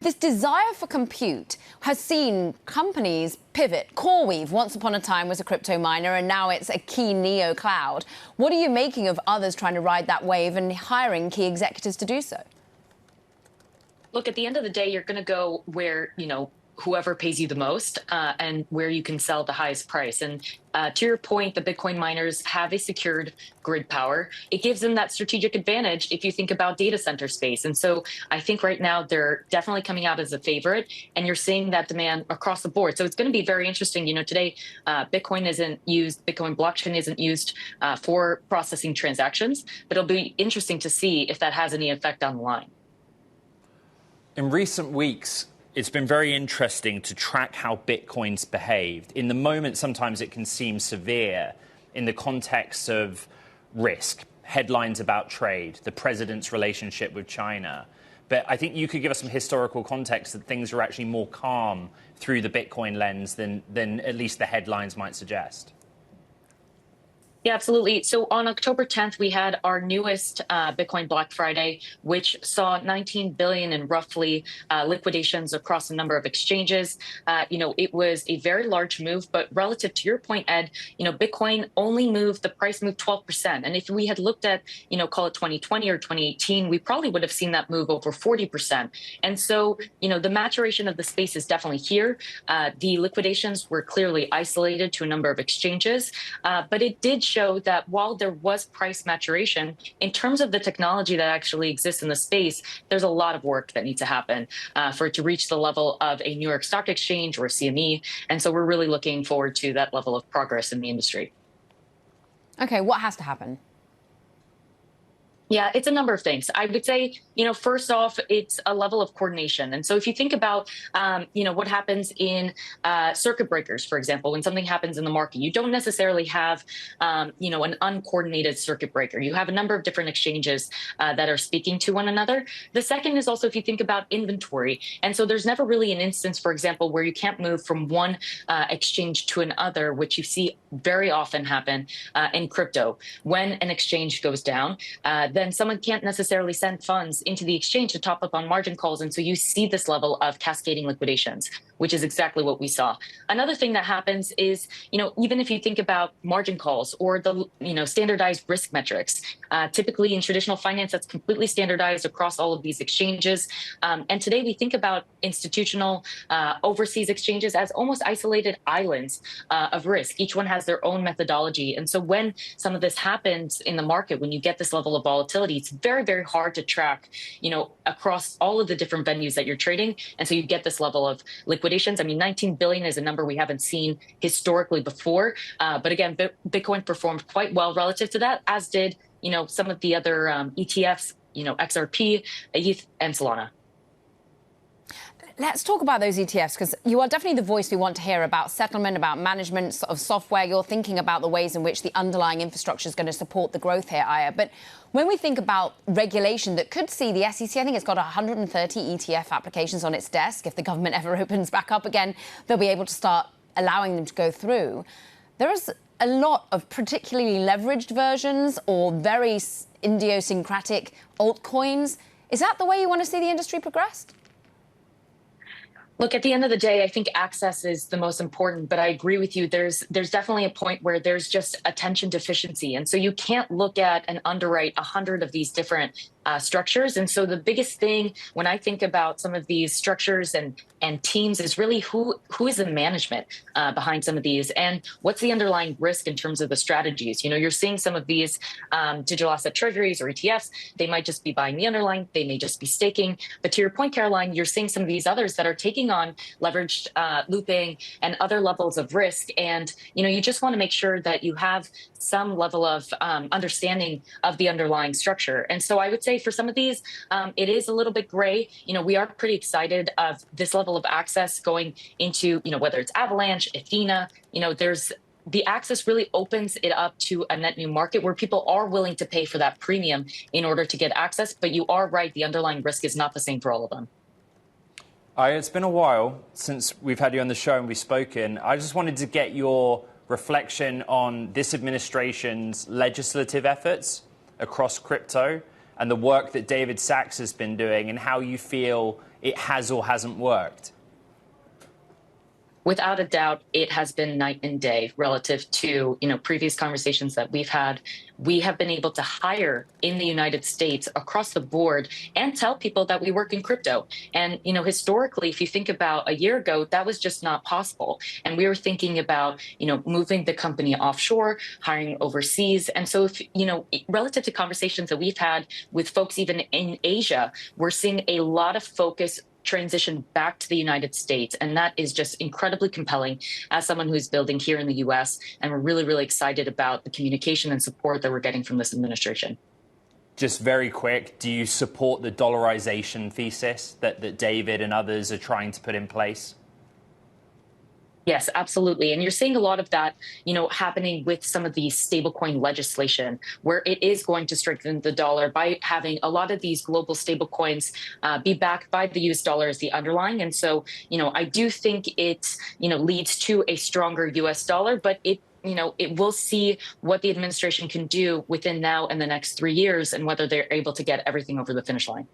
This desire for compute has seen companies pivot. CoreWeave, once upon a time, was a crypto miner, and now it's a key neo cloud. What are you making of others trying to ride that wave and hiring key executives to do so? Look, at the end of the day, you're going to go where, whoever pays you the most and where you can sell the highest price. And to your point, the Bitcoin miners have a secured grid power. It gives them that strategic advantage if you think about data center space. And so I think right now they're definitely coming out as a favorite, and you're seeing that demand across the board. So it's going to be very interesting. Today, Bitcoin blockchain isn't used for processing transactions, but it'll be interesting to see if that has any effect on the line. In recent weeks, it's been very interesting to track how Bitcoin's behaved. In the moment, sometimes it can seem severe in the context of risk, headlines about trade, the president's relationship with China. But I think you could give us some historical context that things are actually more calm through the Bitcoin lens than at least the headlines might suggest. Yeah, absolutely. So on October 10th, we had our newest Bitcoin Black Friday, which saw 19 billion in roughly liquidations across a number of exchanges. It was a very large move, but relative to your point, Ed, Bitcoin the price moved 12%. And if we had looked at, call it 2020 or 2018, we probably would have seen that move over 40%. And so, the maturation of the space is definitely here. The liquidations were clearly isolated to a number of exchanges, but it did show that while there was price maturation, in terms of the technology that actually exists in the space, there's a lot of work that needs to happen for it to reach the level of a New York Stock Exchange or a CME. And so we're really looking forward to that level of progress in the industry. OK, what has to happen? Yeah, it's a number of things. I would say, first off, it's a level of coordination. And so if you think about, what happens in circuit breakers, for example, when something happens in the market, you don't necessarily have, an uncoordinated circuit breaker. You have a number of different exchanges that are speaking to one another. The second is also if you think about inventory. And so there's never really an instance, for example, where you can't move from one exchange to another, which you see very often happen in crypto. When an exchange goes down, then someone can't necessarily send funds into the exchange to top up on margin calls. And so you see this level of cascading liquidations, which is exactly what we saw. Another thing that happens is, even if you think about margin calls or the, standardized risk metrics, typically in traditional finance, that's completely standardized across all of these exchanges. And today we think about institutional overseas exchanges as almost isolated islands of risk. Each one has their own methodology. And so when some of this happens in the market, when you get this level of volatility, it's very, very hard to track, across all of the different venues that you're trading. And so you get this level of liquidations. I mean, 19 billion is a number we haven't seen historically before. But again, Bitcoin performed quite well relative to that, as did, some of the other ETFs, XRP, ETH, and Solana. Let's talk about those ETFs, because you are definitely the voice we want to hear about settlement, about management of software. You're thinking about the ways in which the underlying infrastructure is going to support the growth here, Aya. But when we think about regulation that could see the SEC, I think it's got 130 ETF applications on its desk. If the government ever opens back up again, they'll be able to start allowing them to go through. There is a lot of particularly leveraged versions or very idiosyncratic altcoins. Is that the way you want to see the industry progress? Look, at the end of the day, I think access is the most important, but I agree with you. There's definitely a point where there's just attention deficiency. And so you can't look at and underwrite 100 of these different structures. And so the biggest thing when I think about some of these structures and teams is really who is the management behind some of these, and what's the underlying risk in terms of the strategies. You're seeing some of these digital asset treasuries or ETFs. They might just be buying the underlying. They may just be staking. But to your point, Caroline, you're seeing some of these others that are taking on leveraged looping and other levels of risk. And, you just want to make sure that you have some level of understanding of the underlying structure. And so I would say for some of these, it is a little bit gray. We are pretty excited of this level of access going into, whether it's Avalanche, Athena, the access really opens it up to a net new market where people are willing to pay for that premium in order to get access. But you are right, the underlying risk is not the same for all of them. It's been a while since we've had you on the show and we've spoken. I just wanted to get your reflection on this administration's legislative efforts across crypto and the work that David Sachs has been doing and how you feel it has or hasn't worked? Without a doubt, it has been night and day relative to, previous conversations that we've had. We have been able to hire in the United States across the board and tell people that we work in crypto. And, historically, if you think about a year ago, that was just not possible. And we were thinking about, moving the company offshore, hiring overseas. And so, if, relative to conversations that we've had with folks even in Asia, we're seeing a lot of focus transition back to the United States. And that is just incredibly compelling as someone who's building here in the US. And we're really, really excited about the communication and support that we're getting from this administration. Just very quick, do you support the dollarization thesis that David and others are trying to put in place? Yes, absolutely. And you're seeing a lot of that, happening with some of the stablecoin legislation, where it is going to strengthen the dollar by having a lot of these global stablecoins be backed by the US dollar as the underlying. And so, I do think it, leads to a stronger US dollar, but it will see what the administration can do within now and the next 3 years and whether they're able to get everything over the finish line.